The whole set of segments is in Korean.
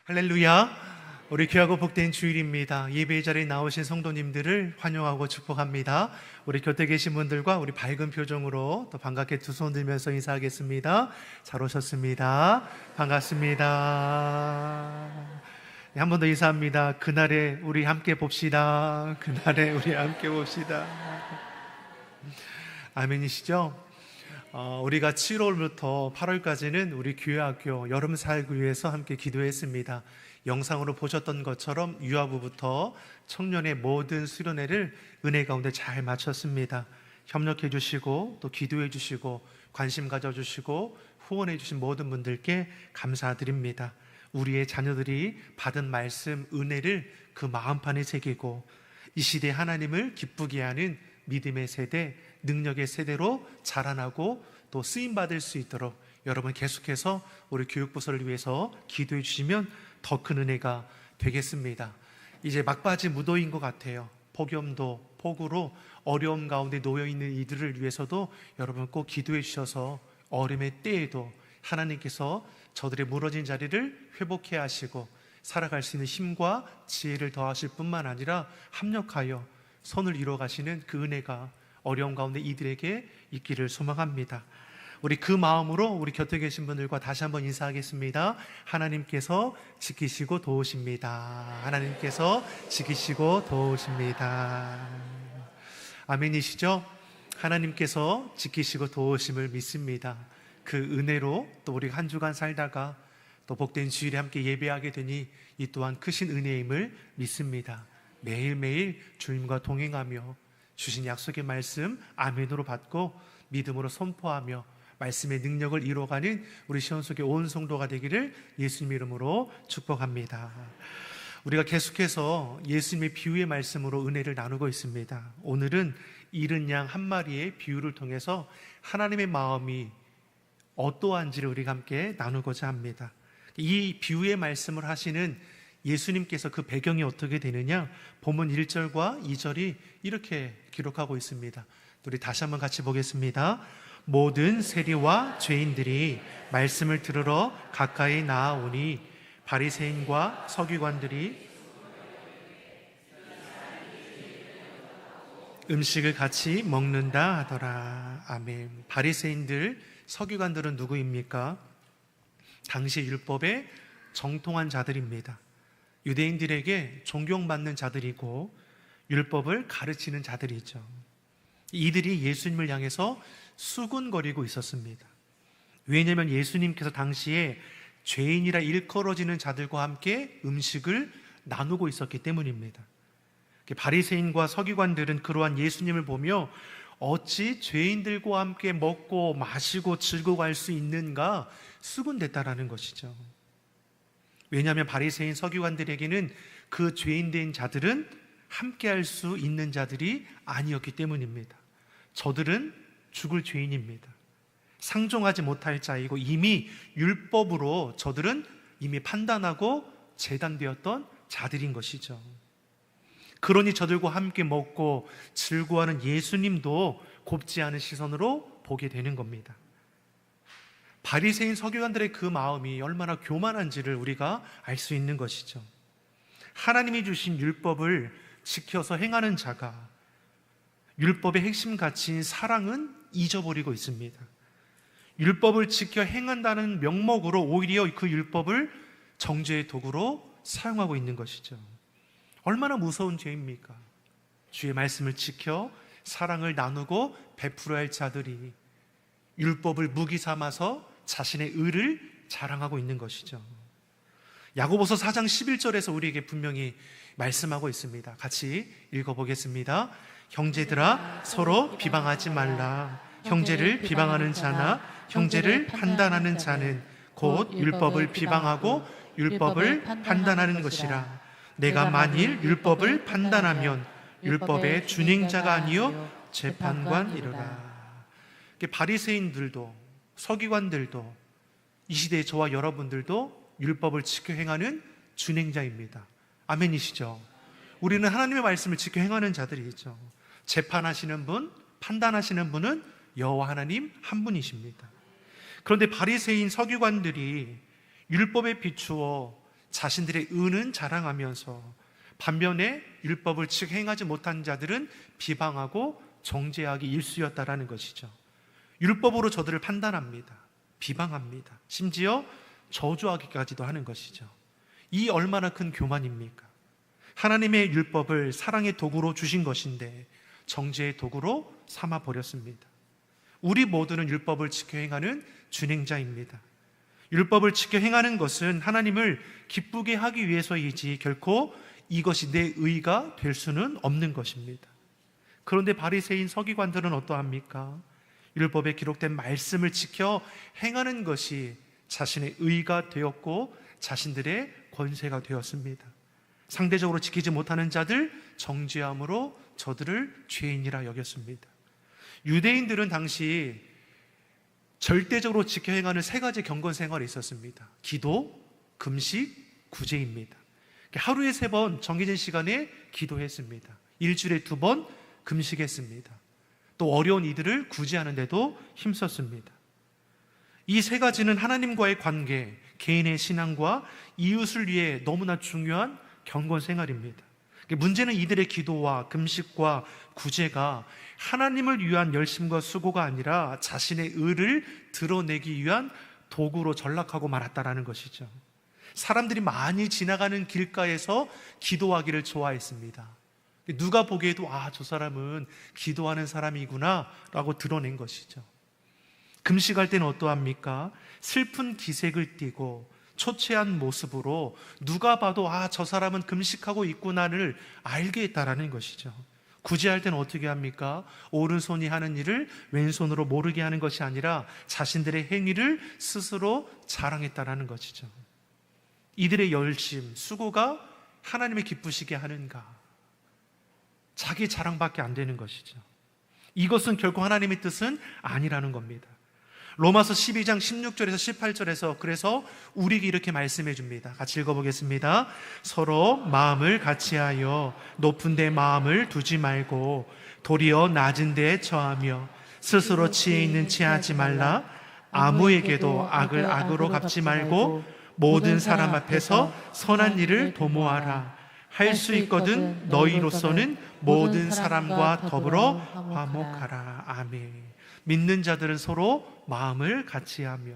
할렐루야. 우리 귀하고 복된 주일입니다. 예배 자리에 나오신 성도님들을 환영하고 축복합니다. 우리 곁에 계신 분들과 우리 밝은 표정으로 또 반갑게 두 손 들면서 인사하겠습니다. 잘 오셨습니다. 반갑습니다. 네, 한 번 더 인사합니다. 그날에 우리 함께 봅시다. 그날에 우리 함께 봅시다. 아멘이시죠? 우리가 7월부터 8월까지는 우리 교회학교 여름 살기 위해서 함께 기도했습니다. 영상으로 보셨던 것처럼 유아부부터 청년의 모든 수련회를 은혜 가운데 잘 마쳤습니다. 협력해 주시고 또 기도해 주시고 관심 가져주시고 후원해 주신 모든 분들께 감사드립니다. 우리의 자녀들이 받은 말씀, 은혜를 그 마음판에 새기고 이 시대 하나님을 기쁘게 하는 믿음의 세대, 능력의 세대로 자라나고 또 쓰임받을 수 있도록 여러분 계속해서 우리 교육부서를 위해서 기도해 주시면 더 큰 은혜가 되겠습니다. 이제 막바지 무더위인 것 같아요. 폭염도 폭우로 어려움 가운데 놓여있는 이들을 위해서도 여러분 꼭 기도해 주셔서 어려움의 때에도 하나님께서 저들의 무너진 자리를 회복해 하시고 살아갈 수 있는 힘과 지혜를 더하실 뿐만 아니라 합력하여 선을 이루어 가시는 그 은혜가 어려움 가운데 이들에게 있기를 소망합니다. 우리 그 마음으로 우리 곁에 계신 분들과 다시 한번 인사하겠습니다. 하나님께서 지키시고 도우십니다. 하나님께서 지키시고 도우십니다. 아멘이시죠? 하나님께서 지키시고 도우심을 믿습니다. 그 은혜로 또 우리 한 주간 살다가 또 복된 주일에 함께 예배하게 되니 이 또한 크신 은혜임을 믿습니다. 매일매일 주님과 동행하며 주신 약속의 말씀 아멘으로 받고 믿음으로 선포하며 말씀의 능력을 이루어가는 우리 시온 속의 온 성도가 되기를 예수님 이름으로 축복합니다. 우리가 계속해서 예수님의 비유의 말씀으로 은혜를 나누고 있습니다. 오늘은 잃은 양 한 마리의 비유를 통해서 하나님의 마음이 어떠한지를 우리가 함께 나누고자 합니다. 이 비유의 말씀을 하시는 예수님께서 그 배경이 어떻게 되느냐, 본문 1절과 2절이 이렇게 기록하고 있습니다. 우리 다시 한번 같이 보겠습니다. 모든 세리와 죄인들이 말씀을 들으러 가까이 나아오니 바리새인과 서기관들이 음식을 같이 먹는다 하더라. 아멘. 바리새인들, 서기관들은 누구입니까? 당시 율법에 정통한 자들입니다. 유대인들에게 존경받는 자들이고 율법을 가르치는 자들이죠. 이들이 예수님을 향해서 수군거리고 있었습니다. 왜냐하면 예수님께서 당시에 죄인이라 일컬어지는 자들과 함께 음식을 나누고 있었기 때문입니다. 바리새인과 서기관들은 그러한 예수님을 보며 어찌 죄인들과 함께 먹고 마시고 즐거워할 수 있는가 수군댔다라는 것이죠. 왜냐하면 바리새인 서기관들에게는 그 죄인된 자들은 함께할 수 있는 자들이 아니었기 때문입니다. 저들은 죽을 죄인입니다. 상종하지 못할 자이고 이미 율법으로 저들은 이미 판단하고 제단되었던 자들인 것이죠. 그러니 저들과 함께 먹고 즐거워하는 예수님도 곱지 않은 시선으로 보게 되는 겁니다. 바리새인 서기관들의 그 마음이 얼마나 교만한지를 우리가 알 수 있는 것이죠. 하나님이 주신 율법을 지켜서 행하는 자가 율법의 핵심 가치인 사랑은 잊어버리고 있습니다. 율법을 지켜 행한다는 명목으로 오히려 그 율법을 정죄의 도구로 사용하고 있는 것이죠. 얼마나 무서운 죄입니까? 주의 말씀을 지켜 사랑을 나누고 베풀어야 할 자들이 율법을 무기 삼아서 자신의 의를 자랑하고 있는 것이죠. 야고보서 4장 11절에서 우리에게 분명히 말씀하고 있습니다. 같이 읽어보겠습니다. 형제들아 서로 비방하지 말라. 형제를 비방하는 자나 형제를 판단하는 자는 곧 율법을 비방하고 율법을 판단하는 것이라. 내가 만일 율법을 판단하면 율법의 준행자가 아니요 재판관이로라. 바리새인들도 서기관들도 이 시대의 저와 여러분들도 율법을 지켜 행하는 준행자입니다. 아멘이시죠? 우리는 하나님의 말씀을 지켜 행하는 자들이죠. 재판하시는 분, 판단하시는 분은 여호와 하나님 한 분이십니다. 그런데 바리새인 서기관들이 율법에 비추어 자신들의 의는 자랑하면서 반면에 율법을 즉 행하지 못한 자들은 비방하고 정죄하기 일쑤였다라는 것이죠. 율법으로 저들을 판단합니다. 비방합니다. 심지어 저주하기까지도 하는 것이죠. 이 얼마나 큰 교만입니까? 하나님의 율법을 사랑의 도구로 주신 것인데 정죄의 도구로 삼아 버렸습니다. 우리 모두는 율법을 지켜 행하는 준행자입니다. 율법을 지켜 행하는 것은 하나님을 기쁘게 하기 위해서이지 결코 이것이 내 의가 될 수는 없는 것입니다. 그런데 바리새인 서기관들은 어떠합니까? 율법에 기록된 말씀을 지켜 행하는 것이 자신의 의가 되었고 자신들의 권세가 되었습니다. 상대적으로 지키지 못하는 자들 정죄함으로 저들을 죄인이라 여겼습니다. 유대인들은 당시 절대적으로 지켜 행하는 세 가지 경건 생활이 있었습니다. 기도, 금식, 구제입니다. 하루에 3번 정해진 시간에 기도했습니다. 일주일에 2번 금식했습니다. 또 어려운 이들을 구제하는 데도 힘썼습니다. 이 세 가지는 하나님과의 관계, 개인의 신앙과 이웃을 위해 너무나 중요한 경건 생활입니다. 문제는 이들의 기도와 금식과 구제가 하나님을 위한 열심과 수고가 아니라 자신의 의를 드러내기 위한 도구로 전락하고 말았다라는 것이죠. 사람들이 많이 지나가는 길가에서 기도하기를 좋아했습니다. 누가 보기에도 저 사람은 기도하는 사람이구나 라고 드러낸 것이죠. 금식할 때는 어떠합니까? 슬픈 기색을 띠고 초췌한 모습으로 누가 봐도 저 사람은 금식하고 있구나를 알게 했다라는 것이죠. 구제할 때는 어떻게 합니까? 오른손이 하는 일을 왼손으로 모르게 하는 것이 아니라 자신들의 행위를 스스로 자랑했다라는 것이죠. 이들의 열심, 수고가 하나님을 기쁘시게 하는가? 자기 자랑밖에 안 되는 것이죠. 이것은 결코 하나님의 뜻은 아니라는 겁니다. 로마서 12장 16절에서 18절에서 그래서 우리에게 이렇게 말씀해 줍니다. 같이 읽어보겠습니다. 서로 마음을 같이하여 높은 데 마음을 두지 말고 도리어 낮은 데에 처하며 스스로 지혜 있는 체하지 말라. 아무에게도 악을 악으로 갚지 말고 모든 사람 앞에서 선한 일을 도모하라. 할 수 있거든 너희로서는 모든 사람과 더불어 화목하라. 아멘. 믿는 자들은 서로 마음을 같이하며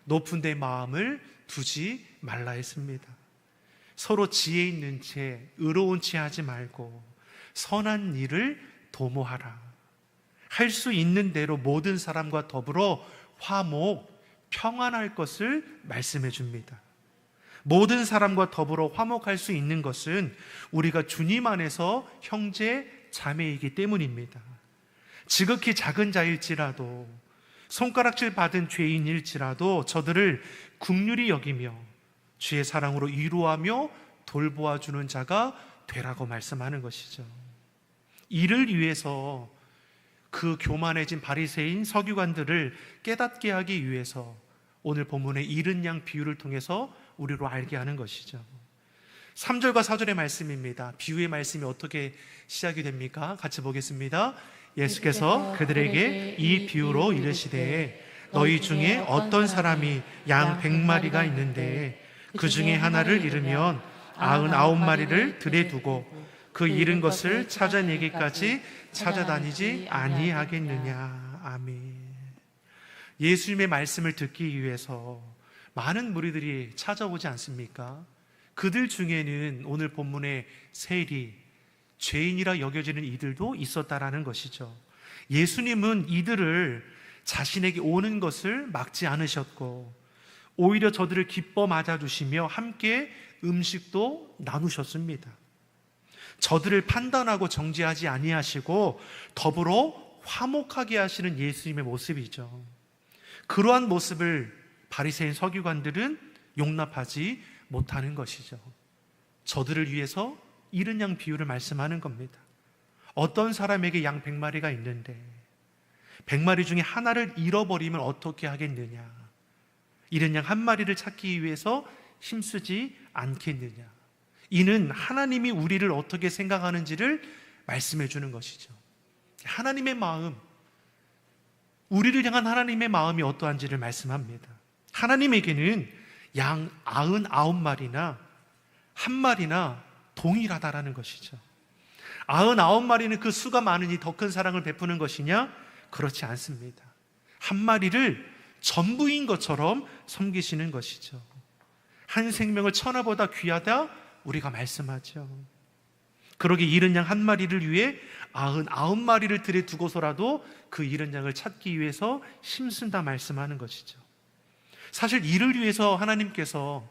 높은 데 마음을 두지 말라 했습니다. 서로 지혜 있는 채, 의로운 채 하지 말고 선한 일을 도모하라. 할 수 있는 대로 모든 사람과 더불어 화목, 평안할 것을 말씀해 줍니다. 모든 사람과 더불어 화목할 수 있는 것은 우리가 주님 안에서 형제, 자매이기 때문입니다. 지극히 작은 자일지라도 손가락질 받은 죄인일지라도 저들을 긍휼히 여기며 주의 사랑으로 위로하며 돌보아주는 자가 되라고 말씀하는 것이죠. 이를 위해서 그 교만해진 바리새인 서기관들을 깨닫게 하기 위해서 오늘 본문의 잃은 양 비유를 통해서 우리로 알게 하는 것이죠. 3절과 4절의 말씀입니다. 비유의 말씀이 어떻게 시작이 됩니까? 같이 보겠습니다. 예수께서 그들에게 이 비유로 이르시되 너희 중에 어떤 사람이 양 100마리가 있는데 그 중에 하나를 잃으면 99마리를 들에 두고 그 잃은 것을 찾아내기까지 찾아다니지 아니하겠느냐. 아멘. 예수님의 말씀을 듣기 위해서 많은 무리들이 찾아오지 않습니까? 그들 중에는 오늘 본문의 세리, 죄인이라 여겨지는 이들도 있었다라는 것이죠. 예수님은 이들을 자신에게 오는 것을 막지 않으셨고 오히려 저들을 기뻐 맞아주시며 함께 음식도 나누셨습니다. 저들을 판단하고 정죄하지 아니하시고 더불어 화목하게 하시는 예수님의 모습이죠. 그러한 모습을 바리새인 서기관들은 용납하지 못하는 것이죠. 저들을 위해서 잃은 양 비유를 말씀하는 겁니다. 어떤 사람에게 양 100마리가 있는데 100마리 중에 하나를 잃어버리면 어떻게 하겠느냐? 잃은 양 1마리를 찾기 위해서 힘쓰지 않겠느냐? 이는 하나님이 우리를 어떻게 생각하는지를 말씀해 주는 것이죠. 하나님의 마음, 우리를 향한 하나님의 마음이 어떠한지를 말씀합니다. 하나님에게는 양 99마리나 한 마리나 동일하다라는 것이죠. 99마리는 그 수가 많으니 더 큰 사랑을 베푸는 것이냐? 그렇지 않습니다. 한 마리를 전부인 것처럼 섬기시는 것이죠. 한 생명을 천하보다 귀하다 우리가 말씀하죠. 그러기 잃은 양 한 마리를 위해 99마리를 들여 두고서라도 그 잃은 양을 찾기 위해서 힘쓴다 말씀하는 것이죠. 사실 이를 위해서 하나님께서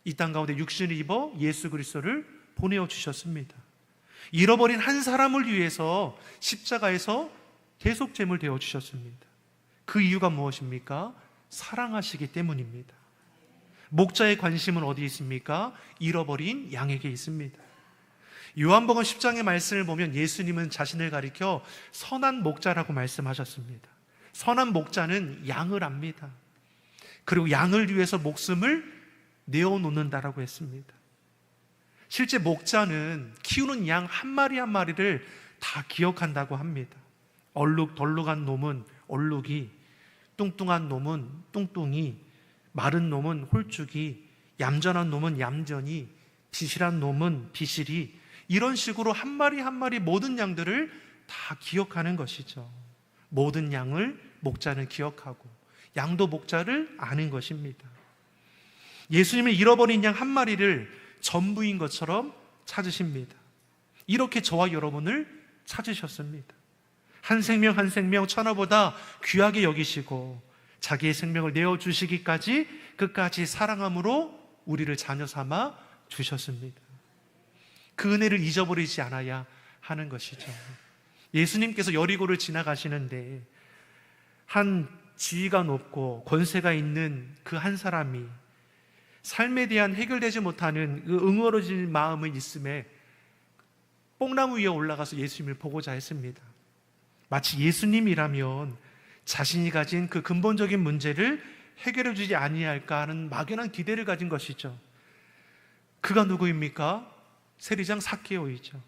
이 땅 가운데 육신을 입어 예수 그리스도를 보내어 주셨습니다. 잃어버린 한 사람을 위해서 십자가에서 대속 제물 되어 주셨습니다. 그 이유가 무엇입니까? 사랑하시기 때문입니다. 목자의 관심은 어디 있습니까? 잃어버린 양에게 있습니다. 요한복음 10장의 말씀을 보면 예수님은 자신을 가리켜 선한 목자라고 말씀하셨습니다. 선한 목자는 양을 압니다. 그리고 양을 위해서 목숨을 내어놓는다라고 했습니다. 실제 목자는 키우는 양 한 마리 한 마리를 다 기억한다고 합니다. 얼룩덜룩한 놈은 얼룩이, 뚱뚱한 놈은 뚱뚱이, 마른 놈은 홀쭉이, 얌전한 놈은 얌전히, 비실한 놈은 비실이, 이런 식으로 한 마리 한 마리 모든 양들을 다 기억하는 것이죠. 모든 양을 목자는 기억하고 양도 목자를 아는 것입니다. 예수님은 잃어버린 양 한 마리를 전부인 것처럼 찾으십니다. 이렇게 저와 여러분을 찾으셨습니다. 한 생명 한 생명 천하보다 귀하게 여기시고 자기의 생명을 내어주시기까지 끝까지 사랑함으로 우리를 자녀 삼아 주셨습니다. 그 은혜를 잊어버리지 않아야 하는 것이죠. 예수님께서 여리고를 지나가시는데 한 지위가 높고 권세가 있는 그 한 사람이 삶에 대한 해결되지 못하는 그 응어러진 마음을 있음에 뽕나무 위에 올라가서 예수님을 보고자 했습니다. 마치 예수님이라면 자신이 가진 그 근본적인 문제를 해결해 주지 아니할까 하는 막연한 기대를 가진 것이죠. 그가 누구입니까? 세리장 삭개오이죠.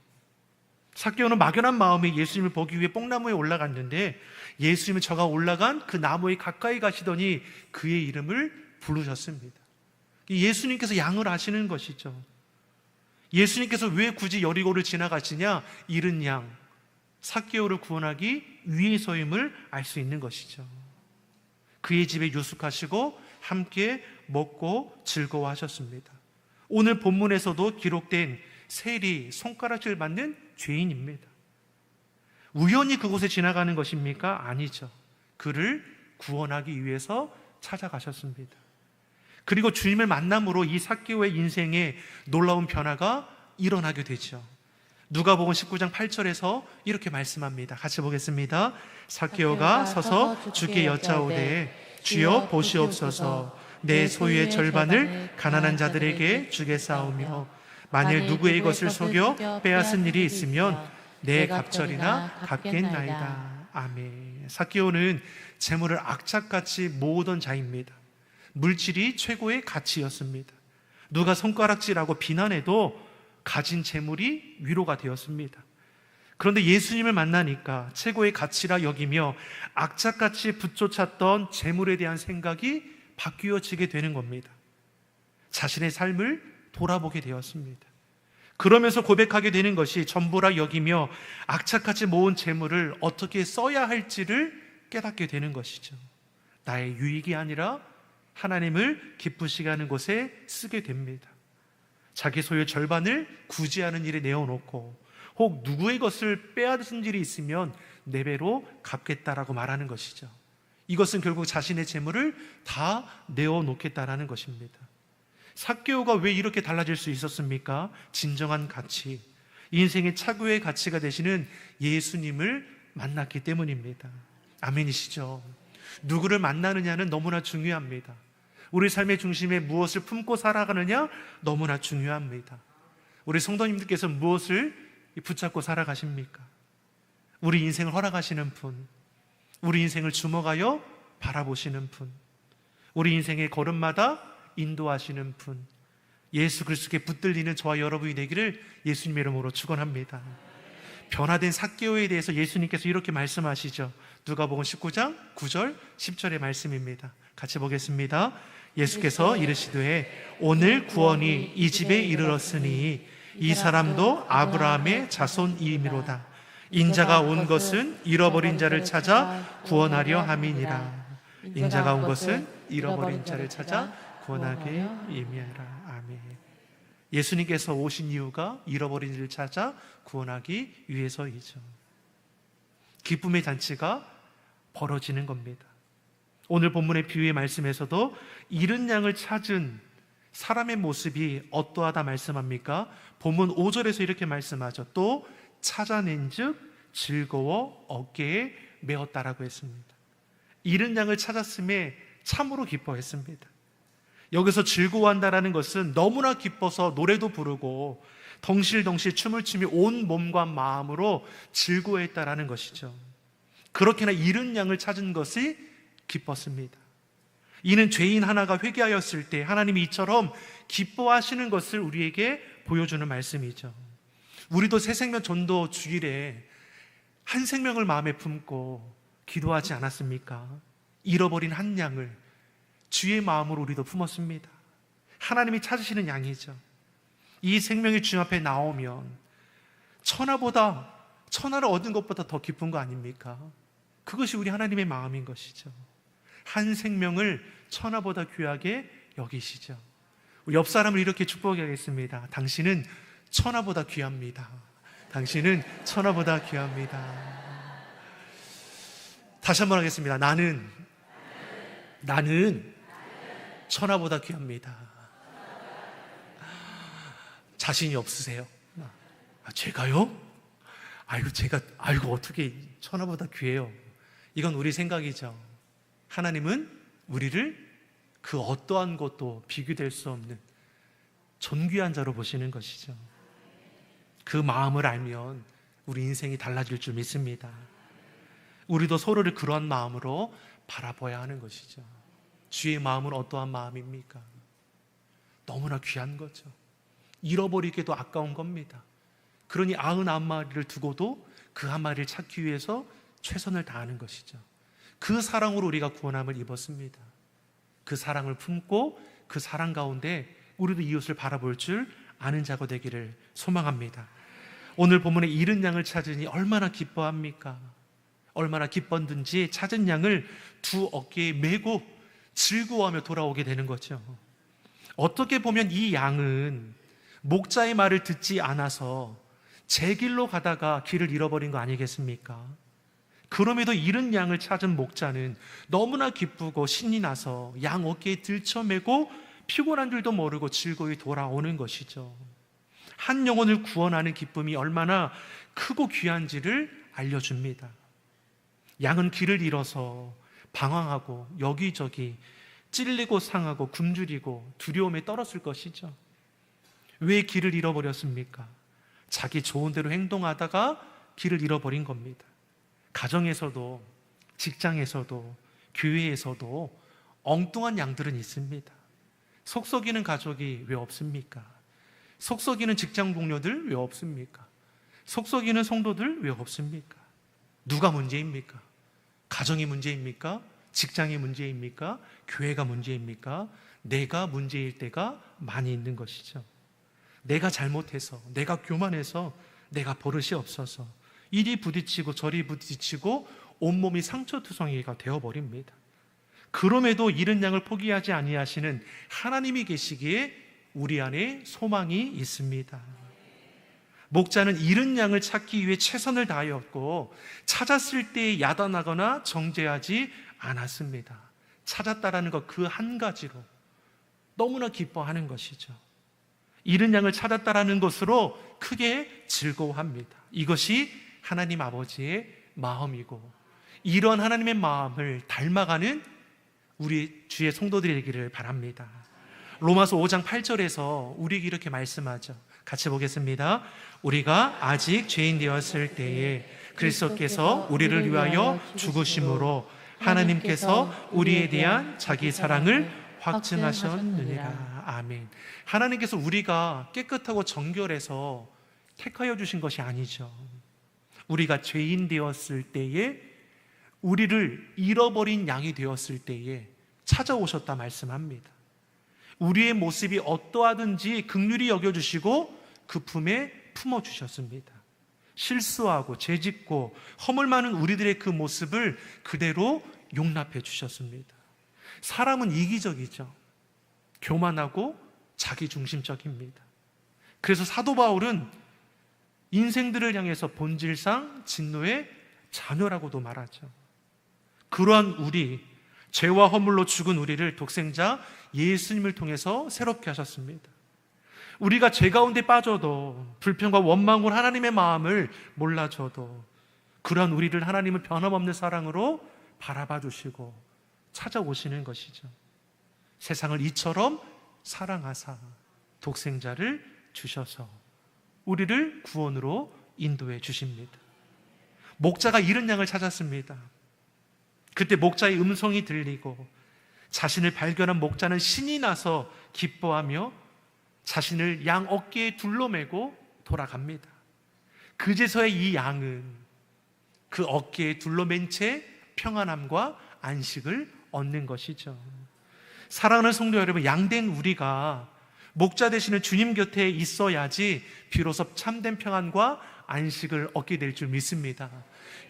삭개오는 막연한 마음에 예수님을 보기 위해 뽕나무에 올라갔는데 예수님은 저가 올라간 그 나무에 가까이 가시더니 그의 이름을 부르셨습니다. 예수님께서 양을 아시는 것이죠. 예수님께서 왜 굳이 여리고를 지나가시냐? 잃은 양 삭개오를 구원하기 위해서임을 알 수 있는 것이죠. 그의 집에 유숙하시고 함께 먹고 즐거워하셨습니다. 오늘 본문에서도 기록된 세리 손가락질 받는 죄인입니다. 우연히 그곳에 지나가는 것입니까? 아니죠. 그를 구원하기 위해서 찾아가셨습니다. 그리고 주님을 만남으로 이 삭개오의 인생에 놀라운 변화가 일어나게 되죠. 누가복음 19장 8절에서 이렇게 말씀합니다. 같이 보겠습니다. 삭개오가 서서 주께 여짜오되 주여 보시옵소서, 내 소유의 절반을 가난한 자들에게 주겠사오며 만일 누구의 것을 속여 빼앗은 일이 있으면 내 갑절이나 갚겠나이다. 아멘. 삭개오는 재물을 악착같이 모으던 자입니다. 물질이 최고의 가치였습니다. 누가 손가락질하고 비난해도 가진 재물이 위로가 되었습니다. 그런데 예수님을 만나니까 최고의 가치라 여기며 악착같이 붙쫓았던 재물에 대한 생각이 바뀌어지게 되는 겁니다. 자신의 삶을 돌아보게 되었습니다. 그러면서 고백하게 되는 것이 전부라 여기며 악착같이 모은 재물을 어떻게 써야 할지를 깨닫게 되는 것이죠. 나의 유익이 아니라 하나님을 기쁘시게 하는 곳에 쓰게 됩니다. 자기 소유의 절반을 구제하는 일에 내어놓고 혹 누구의 것을 빼앗은 일이 있으면 네 배로 갚겠다라고 말하는 것이죠. 이것은 결국 자신의 재물을 다 내어놓겠다라는 것입니다. 삭개오가 왜 이렇게 달라질 수 있었습니까? 진정한 가치, 인생의 최고의 가치가 되시는 예수님을 만났기 때문입니다. 아멘이시죠? 누구를 만나느냐는 너무나 중요합니다. 우리 삶의 중심에 무엇을 품고 살아가느냐 너무나 중요합니다. 우리 성도님들께서 무엇을 붙잡고 살아가십니까? 우리 인생을 허락하시는 분, 우리 인생을 주목하여 바라보시는 분, 우리 인생의 걸음마다 인도하시는 분, 예수 그리스도께 붙들리는 저와 여러분이 되기를 예수님의 이름으로 축원합니다. 변화된 삭개오에 대해서 예수님께서 이렇게 말씀하시죠. 누가복음 19장 9절 10절의 말씀입니다. 같이 보겠습니다. 예수께서 이르시되 오늘 구원이 이 집에 이르렀으니 이 사람도 아브라함의 자손이미로다. 인자가 온 것은 잃어버린 자를 찾아 구원하려 함이니라. 인자가 온 것은 잃어버린 자를 찾아 구원하게 임하라. 아멘. 예수님께서 오신 이유가 잃어버린 자를 찾아 구원하기 위해서이죠. 기쁨의 잔치가 벌어지는 겁니다. 오늘 본문의 비유의 말씀에서도 잃은 양을 찾은 사람의 모습이 어떠하다 말씀합니까? 본문 5절에서 이렇게 말씀하죠. 또 찾아낸 즉 즐거워 어깨에 메었다라고 했습니다. 잃은 양을 찾았음에 참으로 기뻐했습니다. 여기서 즐거워한다라는 것은 너무나 기뻐서 노래도 부르고 덩실덩실 춤을 추며 온 몸과 마음으로 즐거워했다라는 것이죠. 그렇게나 잃은 양을 찾은 것이 기뻤습니다. 이는 죄인 하나가 회개하였을 때 하나님이 이처럼 기뻐하시는 것을 우리에게 보여주는 말씀이죠. 우리도 새생명 전도 주일에 한 생명을 마음에 품고 기도하지 않았습니까? 잃어버린 한 양을 주의 마음으로 우리도 품었습니다. 하나님이 찾으시는 양이죠. 이 생명이 주님 앞에 나오면 천하를 얻은 것보다 더 기쁜 거 아닙니까? 그것이 우리 하나님의 마음인 것이죠. 한 생명을 천하보다 귀하게 여기시죠. 우리 옆 사람을 이렇게 축복하겠습니다. 당신은 천하보다 귀합니다. 당신은 천하보다 귀합니다. 다시 한번 하겠습니다. 나는 천하보다 귀합니다. 자신이 없으세요? 제가요? 아이고 어떻게 천하보다 귀해요? 이건 우리 생각이죠. 하나님은 우리를 그 어떠한 것도 비교될 수 없는 존귀한 자로 보시는 것이죠. 그 마음을 알면 우리 인생이 달라질 줄 믿습니다. 우리도 서로를 그러한 마음으로 바라봐야 하는 것이죠. 주의 마음은 어떠한 마음입니까? 너무나 귀한 거죠. 잃어버리기도 아까운 겁니다. 그러니 99마리를 두고도 그 한 마리를 찾기 위해서 최선을 다하는 것이죠. 그 사랑으로 우리가 구원함을 입었습니다. 그 사랑을 품고 그 사랑 가운데 우리도 이웃을 바라볼 줄 아는 자가 되기를 소망합니다. 오늘 본문에 잃은 양을 찾으니 얼마나 기뻐합니까? 얼마나 기뻤는지 찾은 양을 두 어깨에 메고 즐거워하며 돌아오게 되는 거죠. 어떻게 보면 이 양은 목자의 말을 듣지 않아서 제 길로 가다가 길을 잃어버린 거 아니겠습니까? 그럼에도 잃은 양을 찾은 목자는 너무나 기쁘고 신이 나서 양 어깨에 들쳐매고 피곤한 줄도 모르고 즐거이 돌아오는 것이죠. 한 영혼을 구원하는 기쁨이 얼마나 크고 귀한지를 알려줍니다. 양은 길을 잃어서 방황하고 여기저기 찔리고 상하고 굶주리고 두려움에 떨었을 것이죠. 왜 길을 잃어버렸습니까? 자기 좋은 대로 행동하다가 길을 잃어버린 겁니다. 가정에서도 직장에서도 교회에서도 엉뚱한 양들은 있습니다. 속썩이는 가족이 왜 없습니까? 속썩이는 직장 동료들 왜 없습니까? 속썩이는 성도들 왜 없습니까? 누가 문제입니까? 가정이 문제입니까? 직장이 문제입니까? 교회가 문제입니까? 내가 문제일 때가 많이 있는 것이죠. 내가 잘못해서, 내가 교만해서, 내가 버릇이 없어서 이리 부딪히고 저리 부딪히고 온몸이 상처투성이가 되어버립니다. 그럼에도 잃은 양을 포기하지 아니하시는 하나님이 계시기에 우리 안에 소망이 있습니다. 목자는 잃은 양을 찾기 위해 최선을 다하였고 찾았을 때 야단하거나 정죄하지 않았습니다. 찾았다라는 것 그 한 가지로 너무나 기뻐하는 것이죠. 잃은 양을 찾았다라는 것으로 크게 즐거워합니다. 이것이 하나님 아버지의 마음이고 이런 하나님의 마음을 닮아가는 우리 주의 성도들이 되기를 바랍니다. 로마서 5장 8절에서 우리에게 이렇게 말씀하죠. 같이 보겠습니다. 우리가 아직 죄인 되었을 때에 그리스도께서 우리를 위하여 죽으심으로 하나님께서 우리에 대한 자기 사랑을 확증하셨느니라. 아멘. 하나님께서 우리가 깨끗하고 정결해서 택하여 주신 것이 아니죠. 우리가 죄인 되었을 때에, 우리를 잃어버린 양이 되었을 때에 찾아오셨다 말씀합니다. 우리의 모습이 어떠하든지 긍휼히 여겨주시고 그 품에 품어주셨습니다. 실수하고 죄짓고 허물 많은 우리들의 그 모습을 그대로 용납해 주셨습니다. 사람은 이기적이죠. 교만하고 자기중심적입니다. 그래서 사도 바울은 인생들을 향해서 본질상 진노의 자녀라고도 말하죠. 그러한 우리, 죄와 허물로 죽은 우리를 독생자 예수님을 통해서 새롭게 하셨습니다. 우리가 죄 가운데 빠져도, 불평과 원망으로 하나님의 마음을 몰라줘도 그러한 우리를 하나님은 변함없는 사랑으로 바라봐 주시고 찾아오시는 것이죠. 세상을 이처럼 사랑하사 독생자를 주셔서 우리를 구원으로 인도해 주십니다. 목자가 잃은 양을 찾았습니다. 그때 목자의 음성이 들리고 자신을 발견한 목자는 신이 나서 기뻐하며 자신을 양 어깨에 둘러매고 돌아갑니다. 그제서야 이 양은 그 어깨에 둘러맨 채 평안함과 안식을 얻는 것이죠. 사랑하는 성도 여러분, 양된 우리가 목자 되시는 주님 곁에 있어야지 비로소 참된 평안과 안식을 얻게 될 줄 믿습니다.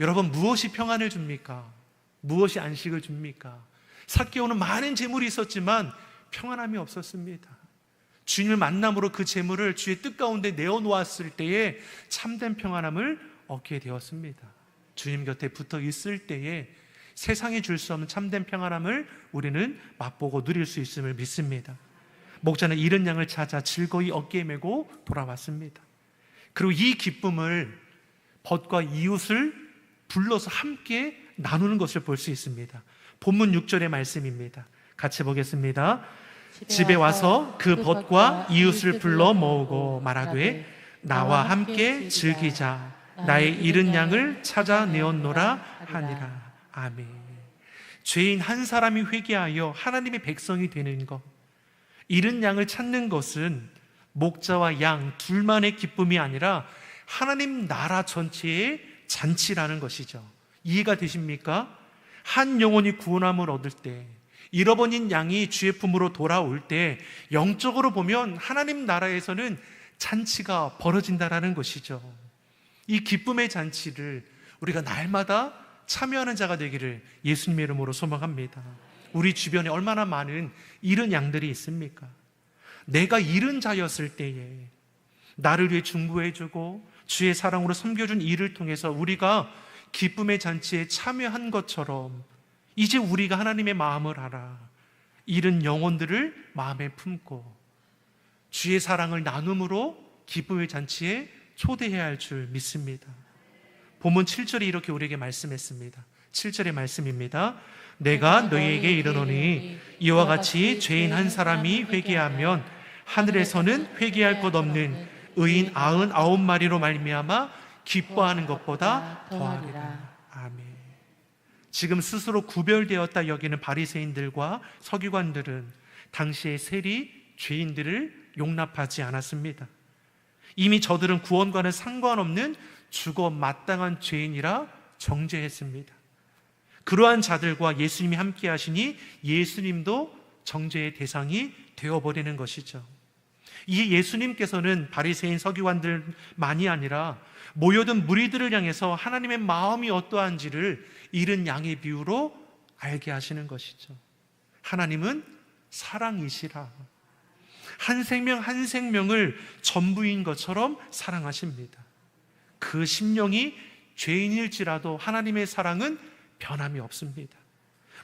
여러분, 무엇이 평안을 줍니까? 무엇이 안식을 줍니까? 삭개오는 많은 재물이 있었지만 평안함이 없었습니다. 주님을 만남으로 그 재물을 주의 뜻 가운데 내어놓았을 때에 참된 평안함을 얻게 되었습니다. 주님 곁에 붙어 있을 때에 세상이 줄 수 없는 참된 평안함을 우리는 맛보고 누릴 수 있음을 믿습니다. 목자는 잃은 양을 찾아 즐거이 어깨에 메고 돌아왔습니다. 그리고 이 기쁨을 벗과 이웃을 불러서 함께 나누는 것을 볼 수 있습니다. 본문 6절의 말씀입니다. 같이 보겠습니다. 집에 와서 그 벗과 이웃을 불러 모으고 말하되 나와 함께 즐기자. 나의 잃은 양을 찾아내었노라 하니라. 아멘. 죄인 한 사람이 회개하여 하나님의 백성이 되는 것, 잃은 양을 찾는 것은 목자와 양 둘만의 기쁨이 아니라 하나님 나라 전체의 잔치라는 것이죠. 이해가 되십니까? 한 영혼이 구원함을 얻을 때, 잃어버린 양이 주의 품으로 돌아올 때 영적으로 보면 하나님 나라에서는 잔치가 벌어진다라는 것이죠. 이 기쁨의 잔치를 우리가 날마다 참여하는 자가 되기를 예수님의 이름으로 소망합니다. 우리 주변에 얼마나 많은 잃은 양들이 있습니까? 내가 잃은 자였을 때에 나를 위해 중보해주고 주의 사랑으로 섬겨준 이를 통해서 우리가 기쁨의 잔치에 참여한 것처럼 이제 우리가 하나님의 마음을 알아 잃은 영혼들을 마음에 품고 주의 사랑을 나눔으로 기쁨의 잔치에 초대해야 할 줄 믿습니다. 본문 7절에 이렇게 우리에게 말씀했습니다. 7절의 말씀입니다. 내가 너희에게 이르노니 이와 같이 죄인 한 사람이 회개하면 하늘에서는 회개할 것 없는 의인 99마리로 말미암아 기뻐하는 것보다 더하리라. 아멘. 지금 스스로 구별되었다 여기는 바리새인들과 서기관들은 당시의 세리 죄인들을 용납하지 않았습니다. 이미 저들은 구원과는 상관없는 죽어 마땅한 죄인이라 정죄했습니다. 그러한 자들과 예수님이 함께 하시니 예수님도 정죄의 대상이 되어버리는 것이죠. 이 예수님께서는 바리새인 서기관들만이 아니라 모여든 무리들을 향해서 하나님의 마음이 어떠한지를 잃은 양의 비유로 알게 하시는 것이죠. 하나님은 사랑이시라. 한 생명 한 생명을 전부인 것처럼 사랑하십니다. 그 심령이 죄인일지라도 하나님의 사랑은 변함이 없습니다.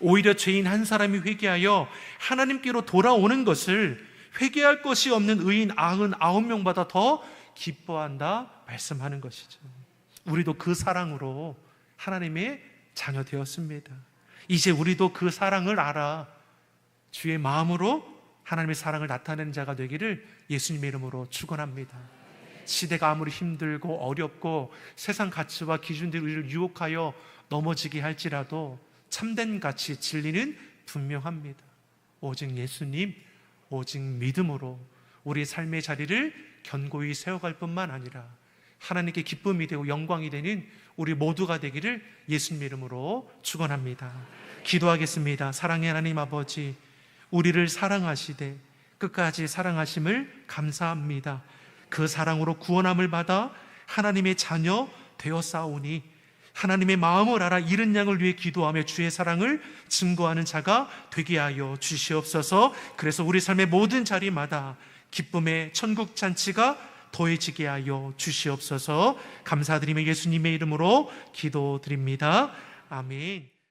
오히려 죄인 한 사람이 회개하여 하나님께로 돌아오는 것을 회개할 것이 없는 의인 99명보다 더 기뻐한다 말씀하는 것이죠. 우리도 그 사랑으로 하나님의 자녀 되었습니다. 이제 우리도 그 사랑을 알아 주의 마음으로 하나님의 사랑을 나타내는 자가 되기를 예수님의 이름으로 축원합니다. 시대가 아무리 힘들고 어렵고 세상 가치와 기준들이 우리를 유혹하여 넘어지게 할지라도 참된 가치, 진리는 분명합니다. 오직 예수님, 오직 믿음으로 우리의 삶의 자리를 견고히 세워갈 뿐만 아니라 하나님께 기쁨이 되고 영광이 되는 우리 모두가 되기를 예수님의 이름으로 축원합니다. 기도하겠습니다. 사랑의 하나님 아버지, 우리를 사랑하시되 끝까지 사랑하심을 감사합니다. 그 사랑으로 구원함을 받아 하나님의 자녀 되었사오니 하나님의 마음을 알아 잃은 양을 위해 기도하며 주의 사랑을 증거하는 자가 되게 하여 주시옵소서. 그래서 우리 삶의 모든 자리마다 기쁨의 천국 잔치가 더해지게 하여 주시옵소서. 감사드리며 예수님의 이름으로 기도드립니다. 아멘.